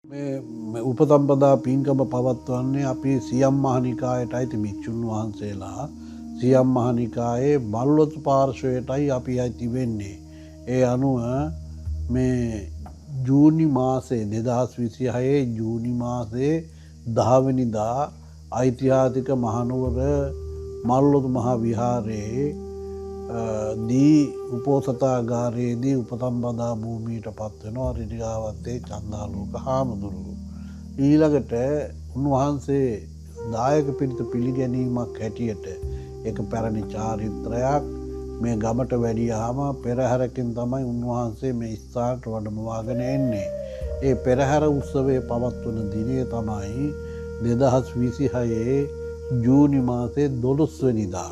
මේ උපසම්පදා පින්කම පවත්වන්නේ අපි සියම් මහනිකායට අයිති භික්ෂුන් වහන්සේලා සියම් මහනිකායේ බල්ලොත් පාර්ශ්වයටයි අපි අයිති වෙන්නේ. ඒ අනුව මේ ජූනි මාසේ 2026 ජූනි මාසේ 10 වෙනිදා ඓතිහාසික මහනුවර මල්ලොත් මහ විහාරයේ දී උපෝසථාගාරයේදී උපසම්පදා භූමියට පත් වෙනවා රිටිගාවත්තේ චන්දාලෝක හාමුදුරුවෝ. ඊළඟට උන්වහන්සේ දායක පිරිස පිළිගැනීමක් හැටියට ඒක පැරණි චාරිත්‍රයක්. මේ ගමට වැඩියාම පෙරහැරකින් තමයි උන්වහන්සේ මේ ස්ථානට වැඩමවාගෙන එන්නේ. ඒ පෙරහැර උත්සවයේ පවත්වන දිනය තමයි 2026 ජූනි මාසේ 12 වෙනිදා.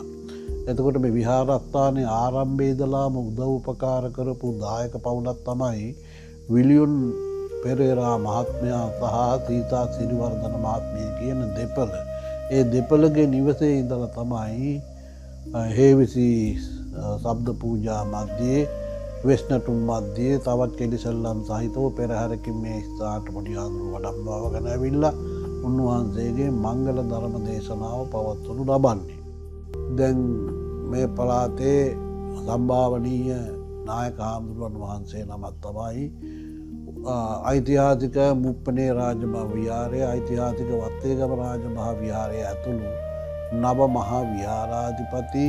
එතකොට මේ විහාරස්ථානයේ ආරම්භයේ ඉඳලාම උදව් උපකාර කරපු දායක පවුලක් තමයි විලියම් පෙරේරා මහත්මයා සහ සීතා සිරිවර්ධන මහත්මිය කියන දෙපළ. ඒ දෙපළගේ නිවසේ ඉඳලා තමයි හේවිසි ශබ්ද පූජා මැදේ වෙස්නතුන් මැදේ තවත් කෙලිසල්ලම් සහිතව පෙරහැරකින් මේ ස්ථානට පොඩිහාඳුරු වඩම්මවගෙන ඇවිල්ලා උන්වහන්සේගේ මංගල ධර්ම දේශනාව පවත්වනු ලබන්නේ. දැන් මේ පළාතේ සම්භාවනීය නායක හාමුදුරුවන් වහන්සේ නමක් තමයි ඓතිහාසික මුප්පනේ රාජමහ විහාරය, ඓතිහාසික වත්තේගම රාජමහ විහාරය ඇතුළු නව මහා විහාරාධිපති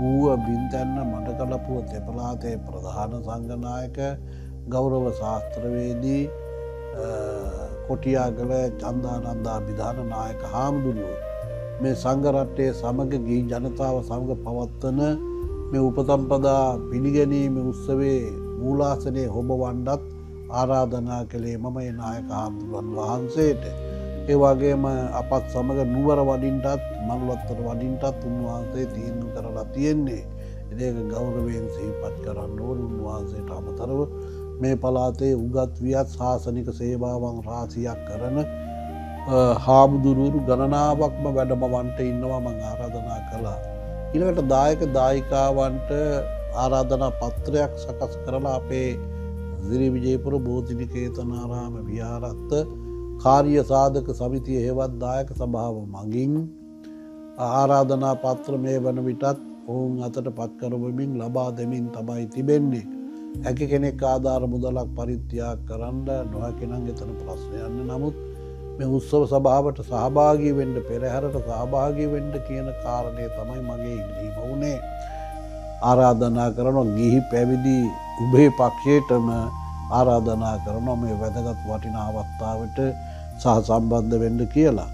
ඌව බින්තැන්න මඩකලපුව තෙපලාතේ ප්‍රධාන සංඝනායක ගෞරව ශාස්ත්‍රවේදී කොටියාගල චන්දානන්දා විධාන නායක හාමුදුරුවෝ මේ සංඝරත්නයේ සමග ගිහි ජනතාව සමග පවත්වන මේ උපසම්පදා පිළිගැනීම උත්සවයේ මූලාසනයේ හොබවන්නත් ආරාධනා කළේ මම ඒ නායක හාමුදුරුවන් වහන්සේට. ඒ වගේම අපත් සමග නුවර වඩින්නටත් මල්වත්තට වඩින්නටත් උන්වහන්සේ තීන්දුව කරලා තියෙන්නේ. ඒක ගෞරවයෙන් සිහිපත් කරන්න ඕන. උන්වහන්සේට අමතරව මේ පළාතේ උගත් වියත් ශාසනික සේවාවන් රාශියක් කරන හාමුදුරුවරු ගණනාවක්ම වැඩමවන්ට ඉන්නවා මම ආරාධනා කළා. ඊළඟට දායක දායිකාවන්ට ආරාධනා පත්‍රයක් සකස් කරලා අපේ සිරි විජයපුර බෝධිනිකේතනාරාම විහාරස්ථ කාර්ය සාධක සමිතිය හේවත් දායක සභාව මගින් ආරාධනා පත්‍ර මේ වන විටත් ඔවුන් අතට පත් කරවමින් ලබා දෙමින් තමයි තිබෙන්නේ. හැකි කෙනෙක් ආධාර මුදලක් පරිත්‍යාග කරන්න නොහැකි නම් එතන ප්‍රශ්නයක් නෑ. නමුත් මේ උත්සව සභාවට සහභාගී වෙන්න පෙරහැරට සහභාගී වෙන්න කියන කාරණය තමයි මගේ ඉල්ලීම වුණේ. ආරාධනා කරනවා ගිහි පැවිදි උභය පක්ෂයටම ආරාධනා කරනවා මේ වැදගත් වටිනා අවස්ථාවට සහ සම්බන්ධ වෙන්න කියලා.